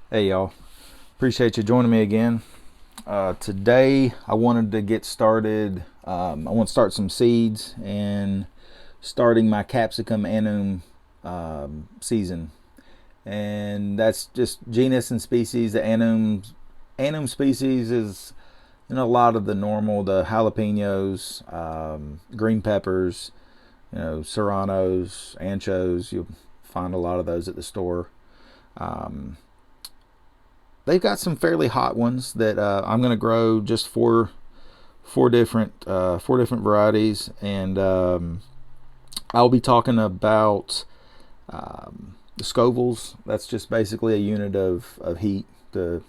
Hey y'all, appreciate you joining me again. Today I wanted to get started. I want to start some seeds and starting my capsicum annum season, and that's just genus and species. The annum species is a lot of the normal, the jalapenos, green peppers, serranos, anchos. You'll find a lot of those at the store. Um, they've got some fairly hot ones that I'm going to grow just four different varieties, and I'll be talking about the Scovilles. That's just basically a unit of heat that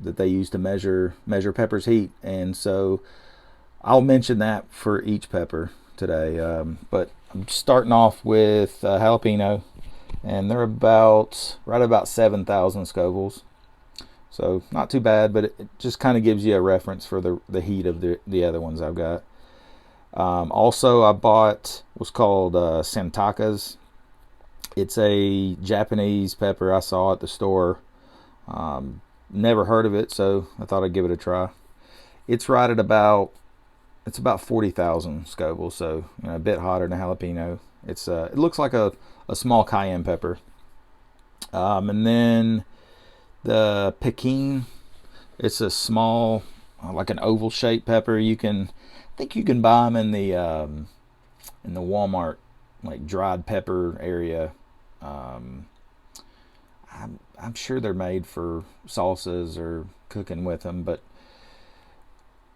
they use to measure peppers' heat, and so I'll mention that for each pepper today. But I'm starting off with jalapeno, and they're about 7,000 Scovilles. So not too bad, but it just kind of gives you a reference for the heat of the other ones I've got. Also, I bought what's called Santakas. It's a Japanese pepper I saw at the store. Never heard of it, so I thought I'd give it a try. It's right at about 40,000 Scoville, so a bit hotter than a jalapeno. It looks like a small cayenne pepper. And then the Piquin, it's a small, like an oval shaped pepper. I think you can buy them in the Walmart like dried pepper area. Um, I'm sure they're made for salsas or cooking with them, but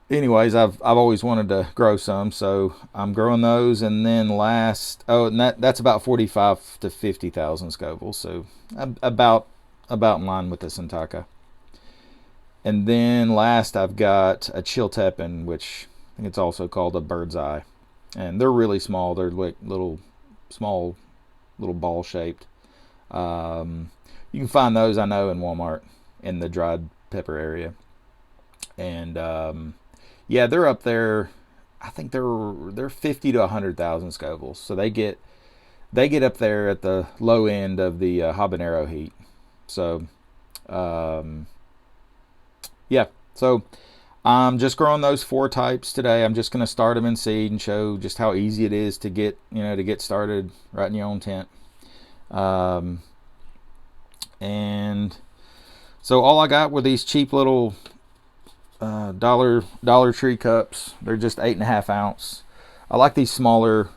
anyways, I've always wanted to grow some, so I'm growing those. And then and that's about 45 to 50,000 Scoville, so about in line with the Santaka. And then last, I've got a Chiltepin, which I think it's also called a bird's eye, and they're really small. They're like small, little ball shaped. You can find those, I know, in Walmart in the dried pepper area, and yeah, they're up there. I think they're 50 to 100,000 Scovilles, so they get up there at the low end of the habanero heat. So um, yeah, so I'm just growing those four types today. I'm just going to start them in seed and show just how easy it is to get started right in your own tent. Um, and so all I got were these cheap little Dollar Tree cups. They're just 8.5 ounce. I like these smaller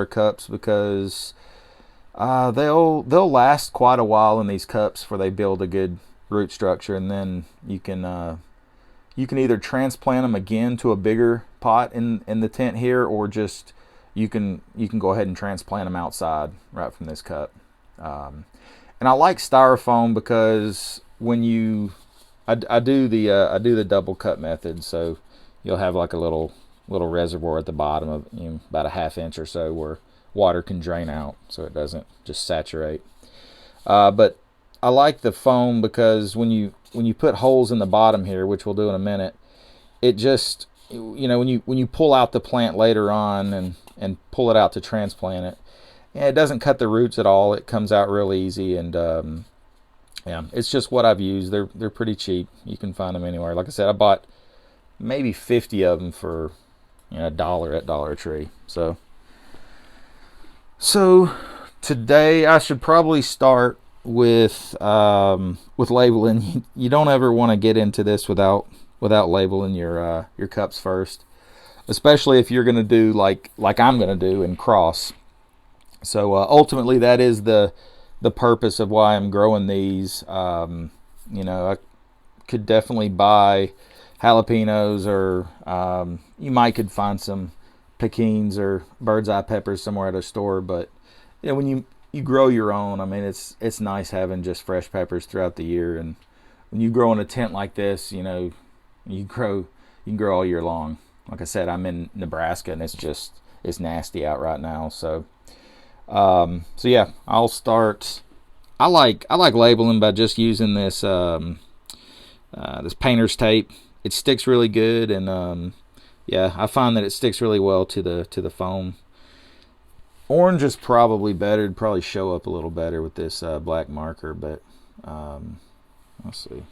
cups because they'll last quite a while in these cups before they build a good root structure, and then you can either transplant them again to a bigger pot in the tent here, or just you can go ahead and transplant them outside right from this cup. Um, and I like styrofoam because when I do the double cut method, so you'll have like a little reservoir at the bottom of about a half inch or so where water can drain out, so it doesn't just saturate. But I like the foam because when you put holes in the bottom here, which we'll do in a minute, it just when you pull out the plant later on and pull it out to transplant it, yeah, it doesn't cut the roots at all. It comes out real easy, and yeah, it's just what I've used. They're pretty cheap. You can find them anywhere. Like I said, I bought maybe 50 of them for $1 at Dollar Tree. So today I should probably start with labeling. You don't ever want to get into this without labeling your cups first, especially if you're going to do like I'm going to do and cross. So ultimately, that is the purpose of why I'm growing these. I could definitely buy jalapenos, or you might could find some piquins or bird's eye peppers somewhere at a store. But when you grow your own, I mean, it's nice having just fresh peppers throughout the year. And when you grow in a tent like this, you can grow all year long. Like I said, I'm in Nebraska, and it's nasty out right now. So yeah, I'll start. I like labeling by just using this painter's tape. It sticks really good, and yeah, I find that it sticks really well to the foam. Orange is probably better. It'd probably show up a little better with this black marker, but Let's see.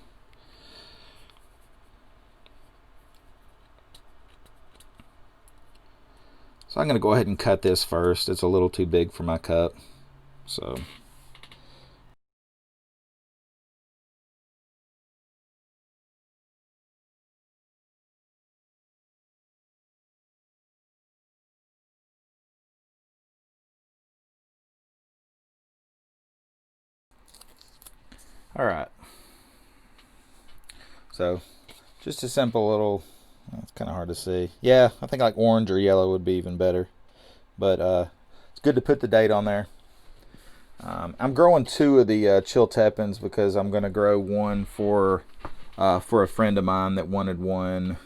So I'm going to go ahead and cut this first. It's a little too big for my cup. So all right. So just a simple little, it's kind of hard to see. Yeah, I think like orange or yellow would be even better. But it's good to put the date on there. I'm growing 2 of the Chiltepins because I'm going to grow one for a friend of mine that wanted one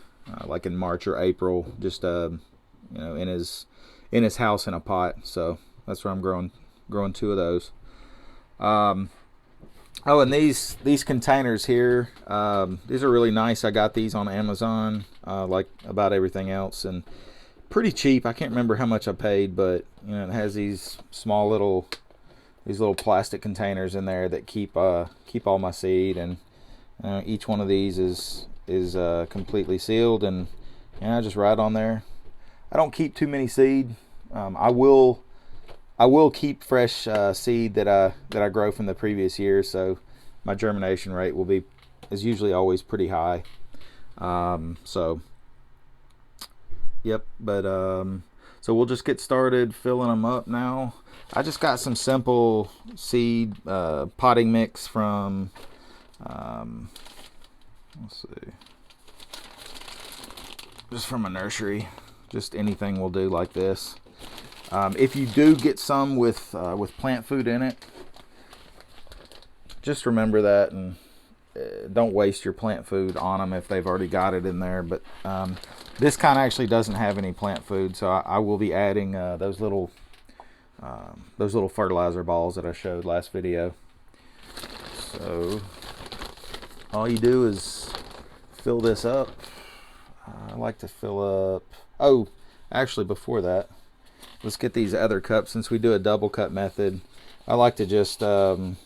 like in March or April, just in his house in a pot. So that's where I'm growing 2 of those. Oh, and these containers here, these are really nice. I got these on Amazon, like about everything else, and pretty cheap. I can't remember how much I paid, but it has these little plastic containers in there that keep all my seed, and each one of these is completely sealed, and I just write on there. I don't keep too many seed. I will keep fresh seed that I grow from the previous year, so my germination rate is usually always pretty high. So yep, but so we'll just get started filling them up now. I just got some simple seed potting mix from let's see, just from a nursery. Just anything will do like this. If you do get some with plant food in it, just remember that, and don't waste your plant food on them if they've already got it in there. But this kind of actually doesn't have any plant food, so I will be adding those little fertilizer balls that I showed last video. So all you do is fill this up. I like to fill up. Oh, actually, before that, let's get these other cups. Since we do a double cut method, I like to just let's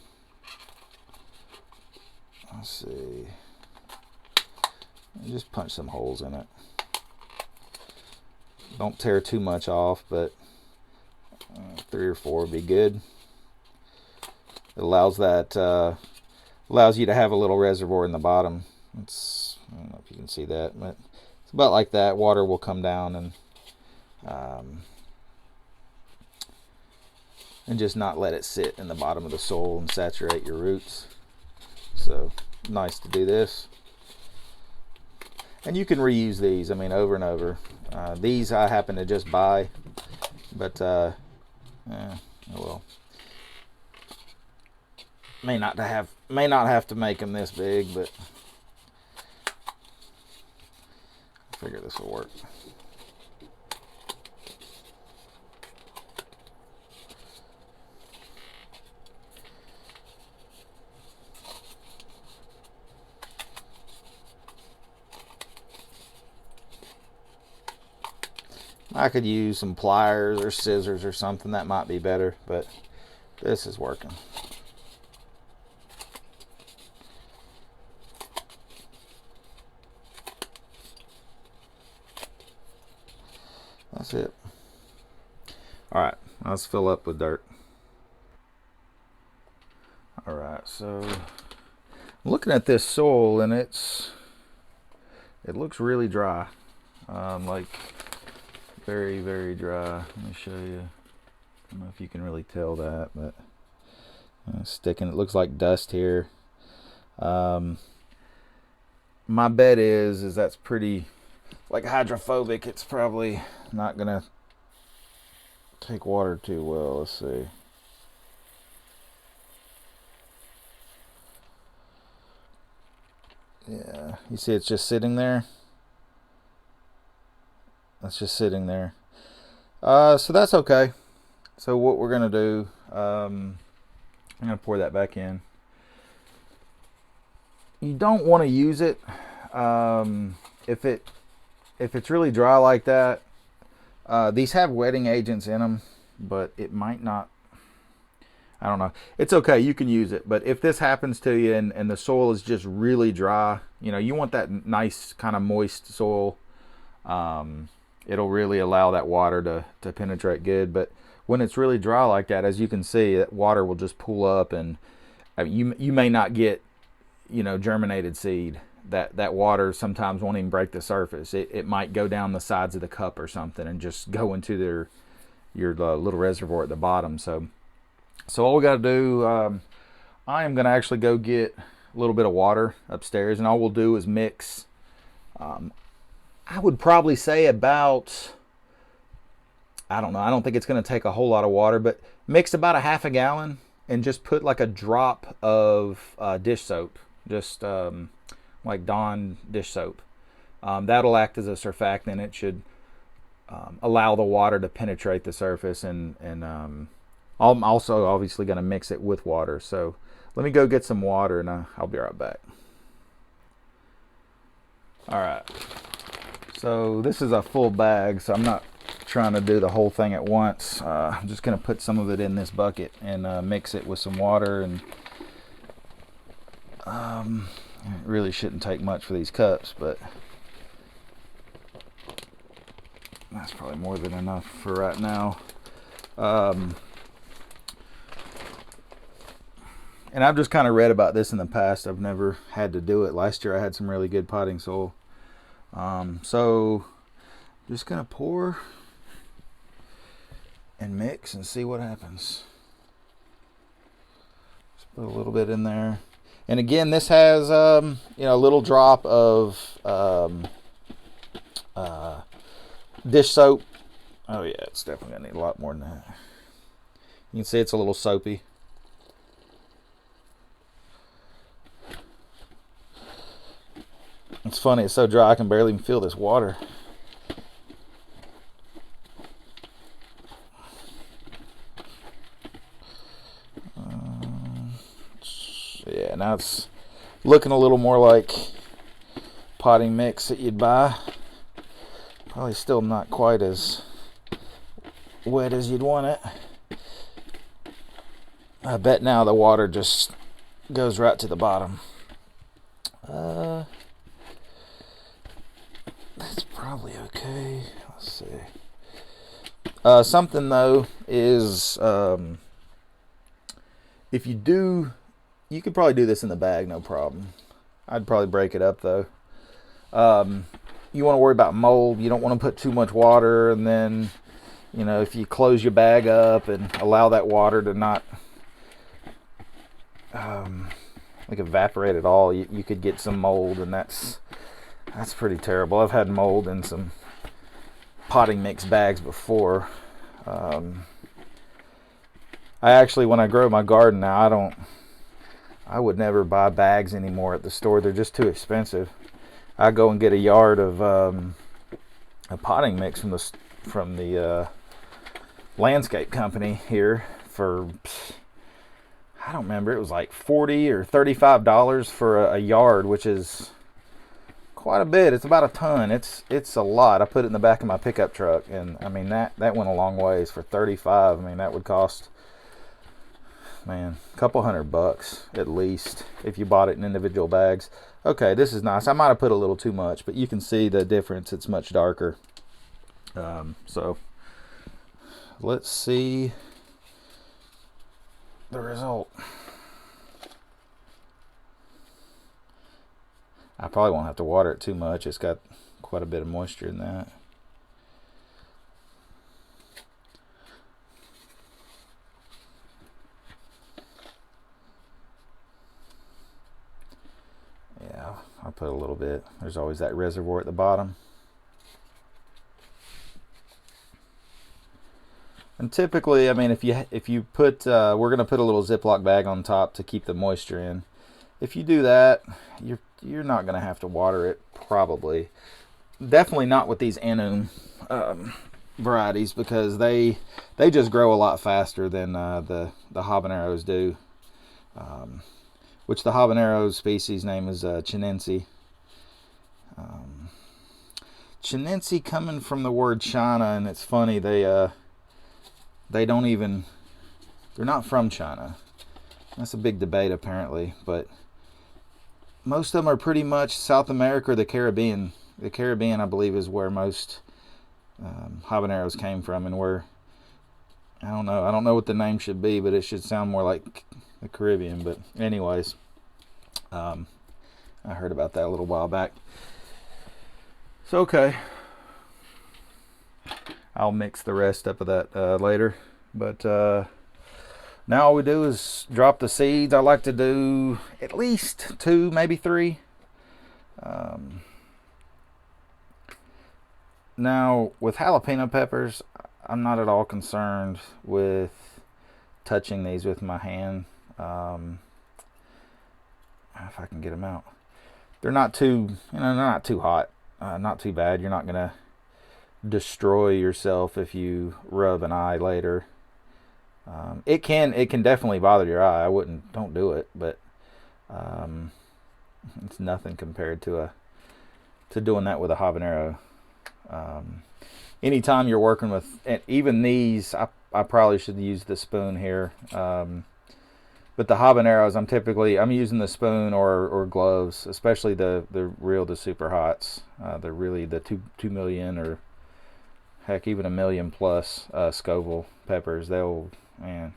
see, just punch some holes in it. Don't tear too much off, but 3 or 4 would be good. It allows you to have a little reservoir in the bottom. I don't know if you can see that, but it's about like that. Water will come down and just not let it sit in the bottom of the soil and saturate your roots. So nice to do this. And you can reuse these, over and over. These I happen to just buy, but oh well. May not have to make them this big, but I figure this will work. I could use some pliers or scissors or something. That might be better, but this is working. That's it. Alright, let's fill up with dirt. Alright, so I'm looking at this soil, and it looks really dry. Like very, very dry. Let me show you. I don't know if you can really tell that, but sticking. It looks like dust here. My bet is that's pretty like hydrophobic. It's probably not gonna take water too well. Let's see. Yeah, you see it's just sitting there. That's just sitting there. So that's okay. So what we're gonna do, I'm gonna pour that back in. You don't want to use it if it's really dry like that. These have wetting agents in them, but it might not. I don't know. It's okay. You can use it. But if this happens to you and the soil is just really dry, you know, you want that nice kind of moist soil. It'll really allow that water to penetrate good. But when it's really dry like that, as you can see, that water will just pool up, and I mean, you may not get, you know, germinated seed. That water sometimes won't even break the surface. It might go down the sides of the cup or something and just go into your little reservoir at the bottom. So all we got to do, I am going to actually go get a little bit of water upstairs, and all we'll do is mix. I would probably say about, I don't know, I don't think it's going to take a whole lot of water, but mix about a half a gallon and just put like a drop of dish soap, just like Dawn dish soap. That'll act as a surfactant. It should allow the water to penetrate the surface, and I'm also obviously going to mix it with water. So let me go get some water, and I'll be right back. All right. So this is a full bag, so I'm not trying to do the whole thing at once. I'm just going to put some of it in this bucket and mix it with some water. And it really shouldn't take much for these cups, but that's probably more than enough for right now. And I've just kind of read about this in the past. I've never had to do it. Last year I had some really good potting soil. So just gonna pour and mix and see what happens. Just put a little bit in there. And again, this has you know, a little drop of dish soap. Oh yeah, it's definitely gonna need a lot more than that. You can see it's a little soapy. It's funny, it's so dry I can barely even feel this water. Yeah, now it's looking a little more like potting mix that you'd buy. Probably still not quite as wet as you'd want it. I bet now the water just goes right to the bottom. That's probably okay. Let's see. Something though is if you do, you could probably do this in the bag, no problem. I'd probably break it up though. You want to worry about mold. You don't want to put too much water, and then, you know, if you close your bag up and allow that water to not like evaporate at all, you could get some mold, and that's pretty terrible. I've had mold in some potting mix bags before. I actually, when I grow my garden now, I would never buy bags anymore at the store. They're just too expensive. I go and get a yard of a potting mix from the landscape company here for, I don't remember, it was like $40 or $35 for a yard, which is quite a bit. It's about a ton. It's a lot. I put it in the back of my pickup truck, and I mean that went a long ways for 35. I mean, that would cost, man, a couple $100 at least if you bought it in individual bags. Okay, this is nice. I might have put a little too much, but you can see the difference. It's much darker. So let's see the result. I probably won't have to water it too much. It's got quite a bit of moisture in that. Yeah, I'll put a little bit. There's always that reservoir at the bottom. And typically, I mean, if you put, we're gonna put a little Ziploc bag on top to keep the moisture in. If you do that, you're not gonna have to water it, probably. Definitely not with these Anu varieties, because they just grow a lot faster than the habaneros do. Which the habanero species name is Chinense. Chinense coming from the word China, and it's funny, they don't even They're not from China. That's a big debate apparently, but most of them are pretty much South America or the Caribbean. The Caribbean, I believe, is where most habaneros came from, and where I don't know what the name should be, but it should sound more like the Caribbean. But anyways, I heard about that a little while back. So okay, I'll mix the rest up of that later. But now all we do is drop the seeds. I like to do at least 2, maybe 3. Now with jalapeno peppers, I'm not at all concerned with touching these with my hand. If I can get them out, they're not too, they're not too hot, not too bad. You're not gonna destroy yourself if you rub an eye later. It can definitely bother your eye. Don't do it, but it's nothing compared to doing that with a habanero. Anytime you're working with, and even these, I probably should use the spoon here. But the habaneros, I'm using the spoon or gloves, especially the super hots. They're really the 2 million or heck even 1 million plus Scoville peppers. Man,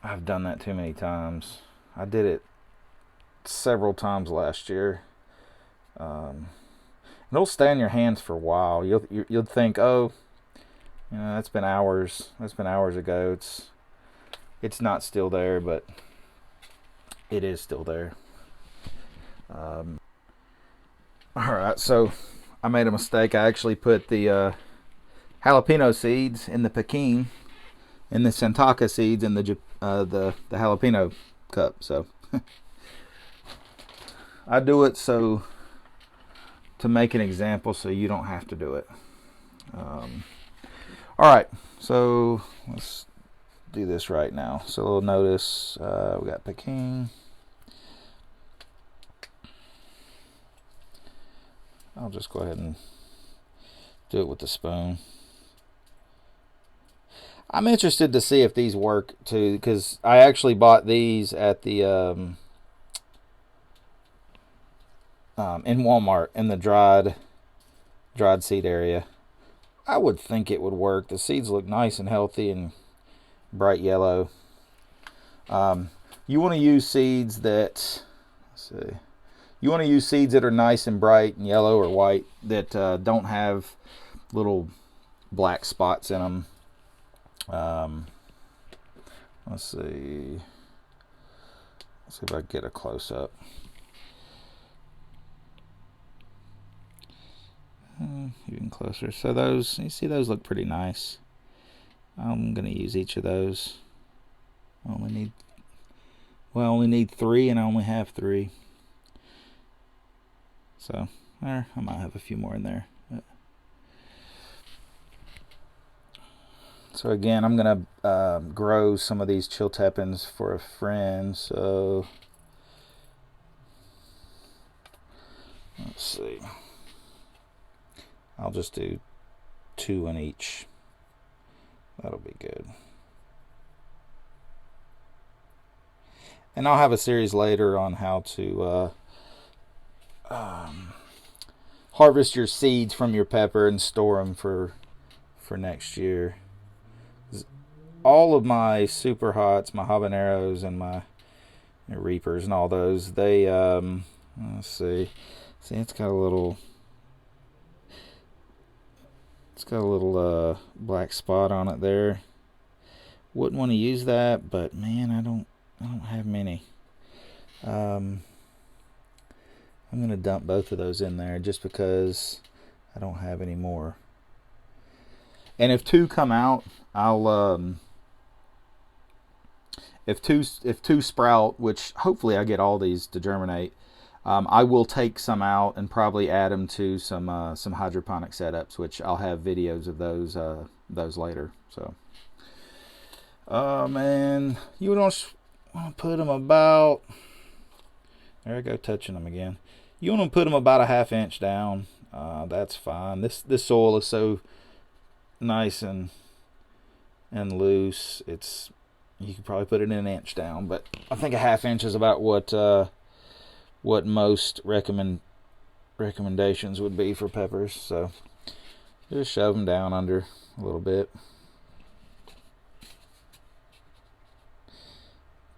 I've done that too many times. I did it several times last year. It'll stay in your hands for a while. You'll think, oh, that's been hours. That's been hours ago. It's not still there, but it is still there. All right, so I made a mistake. I actually put the jalapeno seeds in the Piquin, and the Santaka seeds in the jalapeno cup. So I do it to make an example, so you don't have to do it. All right, so let's do this right now. So notice we got Piquin. I'll just go ahead and do it with the spoon. I'm interested to see if these work too, because I actually bought these at the in Walmart in the dried seed area. I would think it would work. The seeds look nice and healthy and bright yellow. You want to use seeds that, you want to use seeds that are nice and bright and yellow or white, that don't have little black spots in them. Let's see if I can get a close up. Even closer. So those, you see, those look pretty nice. I'm gonna use each of those. I only need 3, and I only have 3. So there, I might have a few more in there. So again, I'm gonna grow some of these Chiltepins for a friend. So let's see. I'll just do 2 in each. That'll be good. And I'll have a series later on how to harvest your seeds from your pepper and store them for next year. All of my super hots, my habaneros, and my reapers and all those, they let's see, it's got a little black spot on it there. Wouldn't want to use that, but man, I don't have many. I'm gonna dump both of those in there just because I don't have any more. And if 2 come out, I'll if two sprout, which hopefully I get all these to germinate, I will take some out and probably add them to some hydroponic setups, which I'll have videos of those later. So, man, you don't want to put them about. There I go, touching them again. You want to put them about a 1/2 inch down. That's fine. This soil is so nice and and loose. You could probably put it in an inch down, but I think a half inch is about what most recommendations would be for peppers. So just shove them down under a little bit.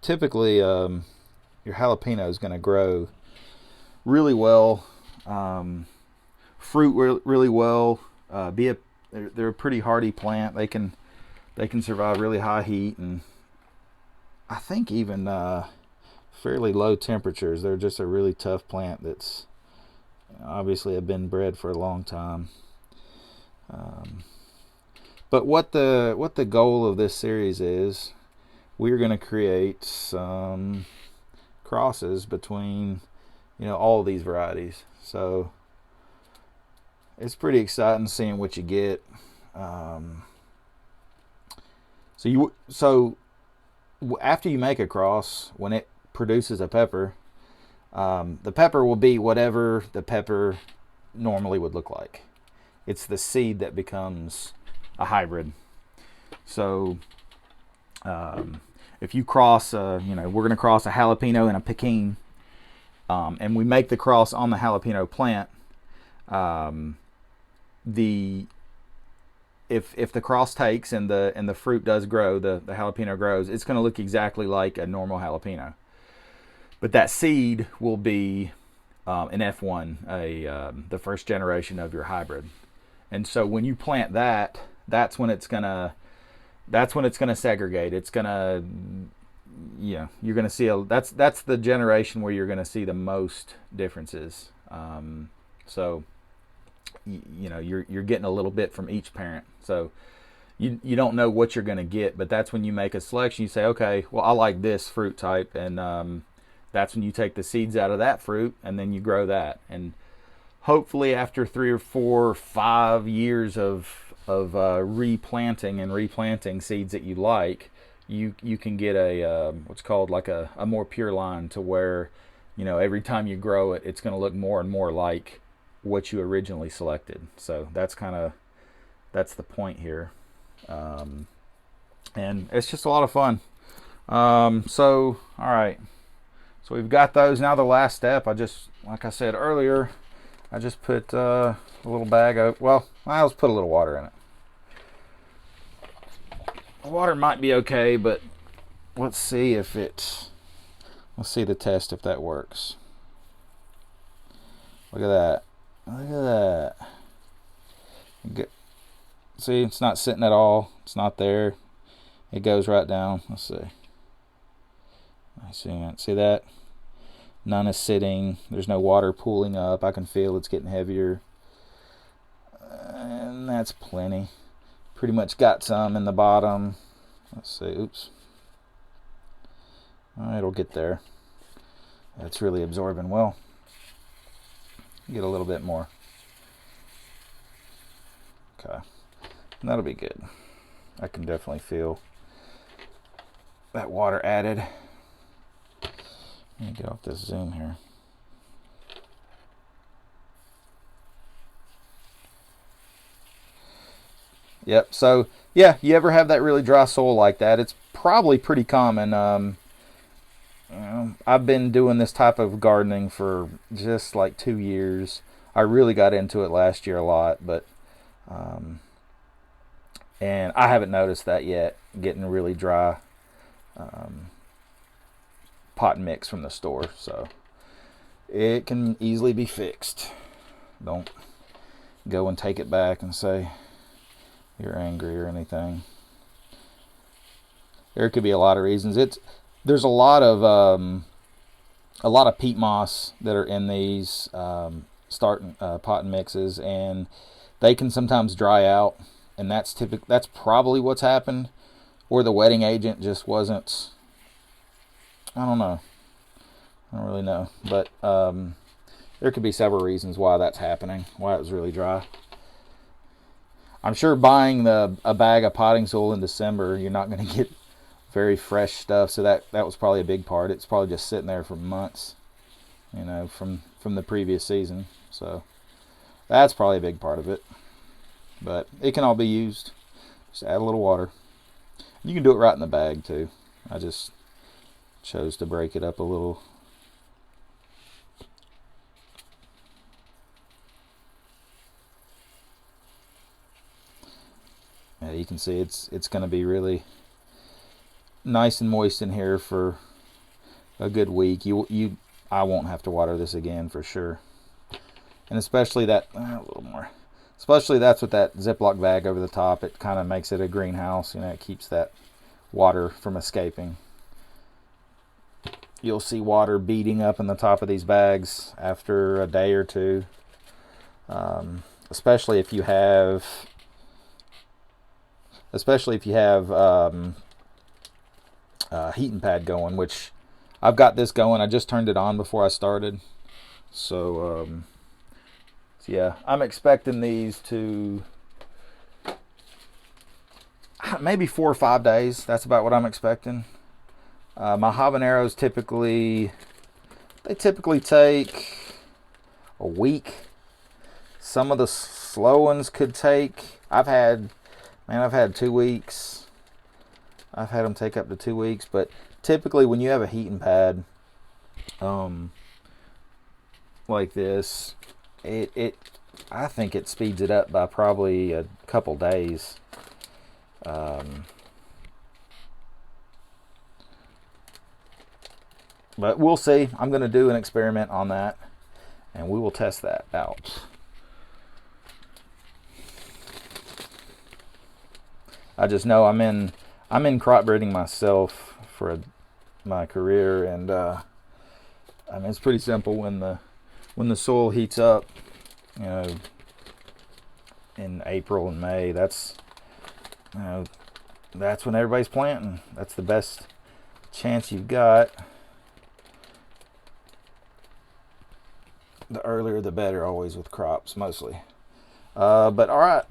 Typically, your jalapeno is going to grow really well, fruit really well. They're a pretty hardy plant. They can survive really high heat, and I think even fairly low temperatures. They're just a really tough plant that's obviously have been bred for a long time. But what the goal of this series is, we're going to create some crosses between all of these varieties. So it's pretty exciting seeing what you get. So after you make a cross, when it produces a pepper, the pepper will be whatever the pepper normally would look like. It's the seed that becomes a hybrid. So if you cross, we're going to cross a jalapeno and a Piquin, and we make the cross on the jalapeno plant, if the cross takes and the fruit does grow, the jalapeno grows, it's going to look exactly like a normal jalapeno. But that seed will be an F1, the first generation of your hybrid. And so when you plant that, that's when it's gonna segregate. It's gonna, you're gonna see that's the generation where you're gonna see the most differences. So you're getting a little bit from each parent. So you don't know what you're gonna get, but that's when you make a selection. You say, okay, well, I like this fruit type, and that's when you take the seeds out of that fruit and then you grow that. And hopefully after 3 or 4 or 5 years of replanting seeds that you like, you can get a what's called like a more pure line, to where every time you grow it, it's going to look more and more like what you originally selected. So that's the point here, and it's just a lot of fun. So all right, so we've got those. Now the last step, like I said earlier, I just put a little bag of, I just put a little water in it. The water might be okay, but let's see the test if that works. Look at that. See, it's not sitting at all. It's not there. It goes right down. Let's see. See that? None is sitting. There's no water pooling up. I can feel it's getting heavier. And that's plenty. Pretty much got some in the bottom. Let's see. Oops. It'll get there. It's really absorbing well. Get a little bit more. Okay. That'll be good. I can definitely feel that water added. Let me get off this zoom here. Yep. So yeah, you ever have that really dry soil like that? It's probably pretty common. I've been doing this type of gardening for just like 2 years. I really got into it last year a lot, but and I haven't noticed that yet, getting really dry pot mix from the store. So it can easily be fixed. Don't go and take it back and say you're angry or anything. There could be a lot of reasons. There's a lot of peat moss that are in these pot mixes, and they can sometimes dry out, and that's probably what's happened, or the wetting agent just wasn't. I don't know. I don't really know, but there could be several reasons why that's happening, why it was really dry. I'm sure buying a bag of potting soil in December, you're not going to get very fresh stuff, so that was probably a big part. It's probably just sitting there for months, from the previous season. So that's probably a big part of it. But it can all be used. Just add a little water. You can do it right in the bag too. I just chose to break it up a little. Yeah, you can see it's going to be really nice and moist in here for a good week. I won't have to water this again for sure. And especially that a little more. Especially that's with that Ziploc bag over the top. It kind of makes it a greenhouse. You know, it keeps that water from escaping. You'll see water beating up in the top of these bags after a day or two. Especially if you have heating pad going, which I've got this going. I just turned it on before I started. So yeah, I'm expecting these to maybe 4 or 5 days. That's about what I'm expecting. My habaneros typically take a week. Some of the slow ones could take. I've had 2 weeks. I've had them take up to 2 weeks, but typically when you have a heating pad, like this, I think it speeds it up by probably a couple days. But we'll see. I'm going to do an experiment on that, and we will test that out. I just know I'm in crop breeding myself for my career, and it's pretty simple. When the soil heats up, you know, in April and May, that's when everybody's planting. That's the best chance you've got. The earlier the better, always with crops, mostly. But all right,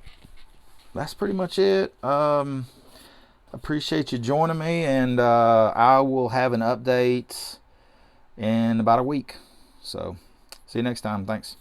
that's pretty much it. Appreciate you joining me, and I will have an update in about a week. So see you next time. Thanks.